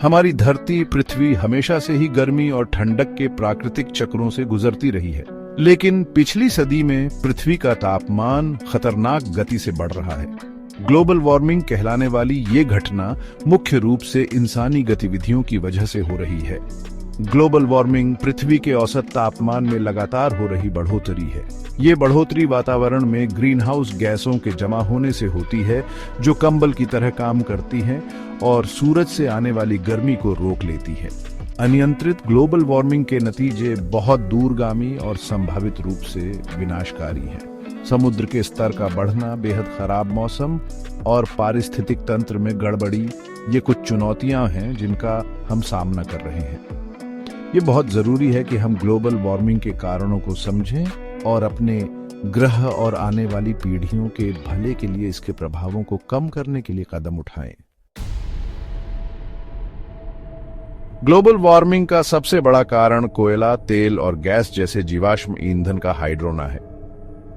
हमारी धरती पृथ्वी हमेशा से ही गर्मी और ठंडक के प्राकृतिक चक्रों से गुजरती रही है, लेकिन पिछली सदी में पृथ्वी का तापमान खतरनाक गति से बढ़ रहा है। ग्लोबल वार्मिंग कहलाने वाली ये घटना मुख्य रूप से इंसानी गतिविधियों की वजह से हो रही है। ग्लोबल वार्मिंग पृथ्वी के औसत तापमान में लगातार हो रही बढ़ोतरी है। ये बढ़ोतरी वातावरण में ग्रीन हाउस गैसों के जमा होने से होती है, जो कंबल की तरह काम करती हैं और सूरज से आने वाली गर्मी को रोक लेती है। अनियंत्रित ग्लोबल वार्मिंग के नतीजे बहुत दूरगामी और संभावित रूप से विनाशकारी हैं। समुद्र के स्तर का बढ़ना, बेहद खराब मौसम और पारिस्थितिक तंत्र में गड़बड़ी, ये कुछ चुनौतियां हैं जिनका हम सामना कर रहे हैं। ये बहुत जरूरी है कि हम ग्लोबल वार्मिंग के कारणों को समझें और अपने ग्रह और आने वाली पीढ़ियों के भले के लिए इसके प्रभावों को कम करने के लिए कदम उठाएं। ग्लोबल वार्मिंग का सबसे बड़ा कारण कोयला, तेल और गैस जैसे जीवाश्म ईंधन का हाइड्रोना है।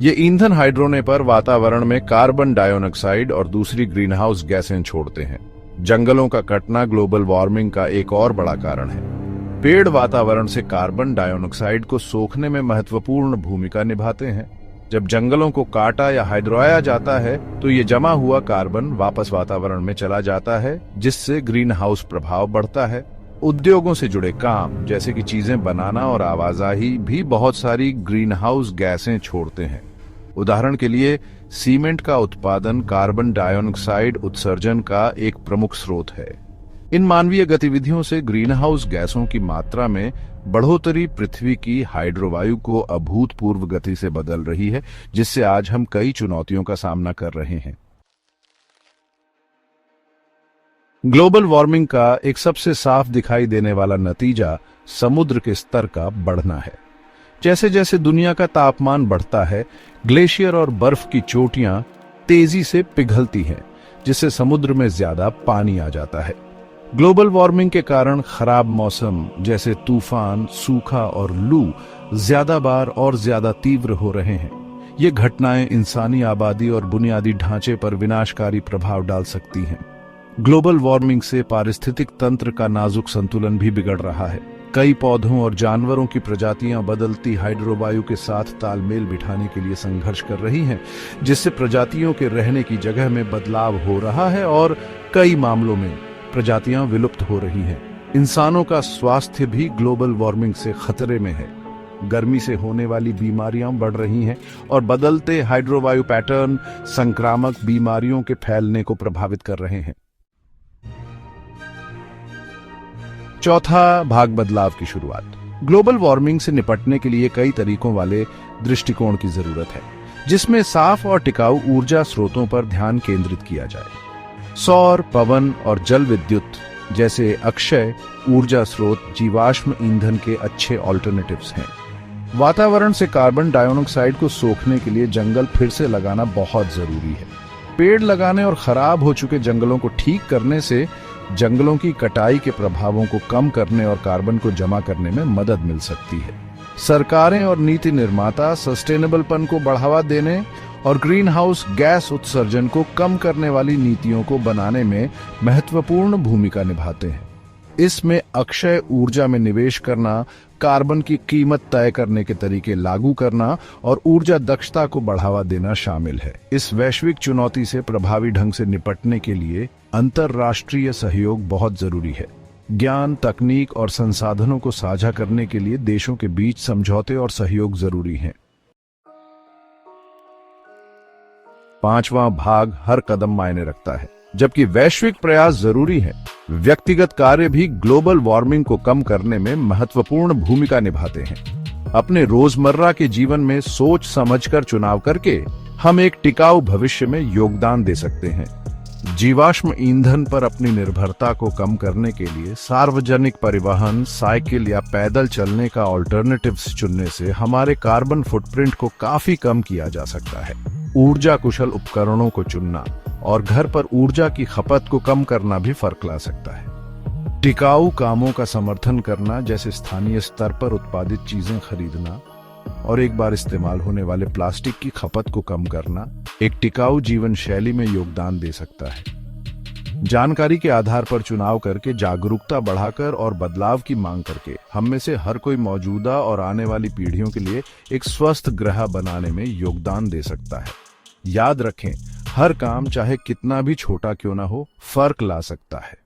ये ईंधन हाइड्रोने पर वातावरण में कार्बन डाइऑक्साइड और दूसरी ग्रीनहाउस गैसें छोड़ते हैं। जंगलों का कटना ग्लोबल वार्मिंग का एक और बड़ा कारण है। पेड़ वातावरण से कार्बन डाइऑक्साइड को सोखने में महत्वपूर्ण भूमिका निभाते हैं। जब जंगलों को काटा या हाइड्रोया जाता है तो ये जमा हुआ कार्बन वापस वातावरण में चला जाता है, जिससे ग्रीन हाउस प्रभाव बढ़ता है। उद्योगों से जुड़े काम जैसे कि चीजें बनाना और आवाजाही भी बहुत सारी ग्रीन हाउस गैसें छोड़ते हैं। उदाहरण के लिए सीमेंट का उत्पादन कार्बन डाइऑक्साइड उत्सर्जन का एक प्रमुख स्रोत है। इन मानवीय गतिविधियों से ग्रीनहाउस गैसों की मात्रा में बढ़ोतरी पृथ्वी की हाइड्रोवायु को अभूतपूर्व गति से बदल रही है, जिससे आज हम कई चुनौतियों का सामना कर रहे हैं। ग्लोबल वार्मिंग का एक सबसे साफ दिखाई देने वाला नतीजा समुद्र के स्तर का बढ़ना है। जैसे जैसे दुनिया का तापमान बढ़ता है, ग्लेशियर और बर्फ की चोटियां तेजी से पिघलती हैं, जिससे समुद्र में ज्यादा पानी आ जाता है। ग्लोबल वार्मिंग के कारण खराब मौसम जैसे तूफान, सूखा और लू ज्यादा बार और ज्यादा तीव्र हो रहे हैं। ये घटनाएं इंसानी आबादी और बुनियादी ढांचे पर विनाशकारी प्रभाव डाल सकती हैं। ग्लोबल वार्मिंग से पारिस्थितिक तंत्र का नाजुक संतुलन भी बिगड़ रहा है। कई पौधों और जानवरों की प्रजातियां बदलती हाइड्रोवायु के साथ तालमेल बिठाने के लिए संघर्ष कर रही हैं, जिससे प्रजातियों के रहने की जगह में बदलाव हो रहा है और कई मामलों में प्रजातियां विलुप्त हो रही हैं। इंसानों का स्वास्थ्य भी ग्लोबल वार्मिंग से खतरे में है। गर्मी से होने वाली बीमारियां बढ़ रही हैं और बदलते हाइड्रोवायु पैटर्न संक्रामक बीमारियों के फैलने को प्रभावित कर रहे हैं। चौथा भाग, बदलाव की शुरुआत। ग्लोबल वार्मिंग से निपटने के लिए कई तरीकों वाले दृष्टिकोण की जरूरत है, जिसमें साफ और टिकाऊ ऊर्जा स्रोतों पर ध्यान केंद्रित किया जाए। सौर, पवन और जल विद्युत जैसे अक्षय ऊर्जा स्रोत जीवाश्म ईंधन के अच्छे ऑल्टरनेटिव्स हैं। वातावरण से कार्बन डाइऑक्साइड को सोखने के लिए जंगल फिर से लगाना बहुत जरूरी है। पेड़ लगाने और खराब हो चुके जंगलों को ठीक करने से जंगलों की कटाई के प्रभावों को कम करने और कार्बन को जमा करने में मदद मिल सकती है। सरकारें और नीति निर्माता सस्टेनेबलपन को बढ़ावा देने और ग्रीन हाउस गैस उत्सर्जन को कम करने वाली नीतियों को बनाने में महत्वपूर्ण भूमिका निभाते हैं। इसमें अक्षय ऊर्जा में निवेश करना, कार्बन की कीमत तय करने के तरीके लागू करना और ऊर्जा दक्षता को बढ़ावा देना शामिल है। इस वैश्विक चुनौती से प्रभावी ढंग से निपटने के लिए अंतर्राष्ट्रीय सहयोग बहुत जरूरी है। ज्ञान, तकनीक और संसाधनों को साझा करने के लिए देशों के बीच समझौते और सहयोग जरूरी हैं। पांचवां भाग, हर कदम मायने रखता है। जबकि वैश्विक प्रयास जरूरी है, व्यक्तिगत कार्य भी ग्लोबल वार्मिंग को कम करने में महत्वपूर्ण भूमिका निभाते हैं। अपने रोजमर्रा के जीवन में सोच समझकर चुनाव करके हम एक टिकाऊ भविष्य में योगदान दे सकते हैं। जीवाश्म ईंधन पर अपनी निर्भरता को कम करने के लिए सार्वजनिक परिवहन, साइकिल या पैदल चलने का ऑल्टरनेटिव्स चुनने से हमारे कार्बन फुटप्रिंट को काफी कम किया जा सकता है। ऊर्जा कुशल उपकरणों को चुनना और घर पर ऊर्जा की खपत को कम करना भी फर्क ला सकता है। टिकाऊ कामों का समर्थन करना, जैसे स्थानीय स्तर पर उत्पादित चीजें खरीदना और एक बार इस्तेमाल होने वाले प्लास्टिक की खपत को कम करना, एक टिकाऊ जीवन शैली में योगदान दे सकता है। जानकारी के आधार पर चुनाव करके, जागरूकता बढ़ाकर और बदलाव की मांग करके हम में से हर कोई मौजूदा और आने वाली पीढ़ियों के लिए एक स्वस्थ ग्रह बनाने में योगदान दे सकता है। याद रखें, हर काम चाहे कितना भी छोटा क्यों ना हो, फर्क ला सकता है।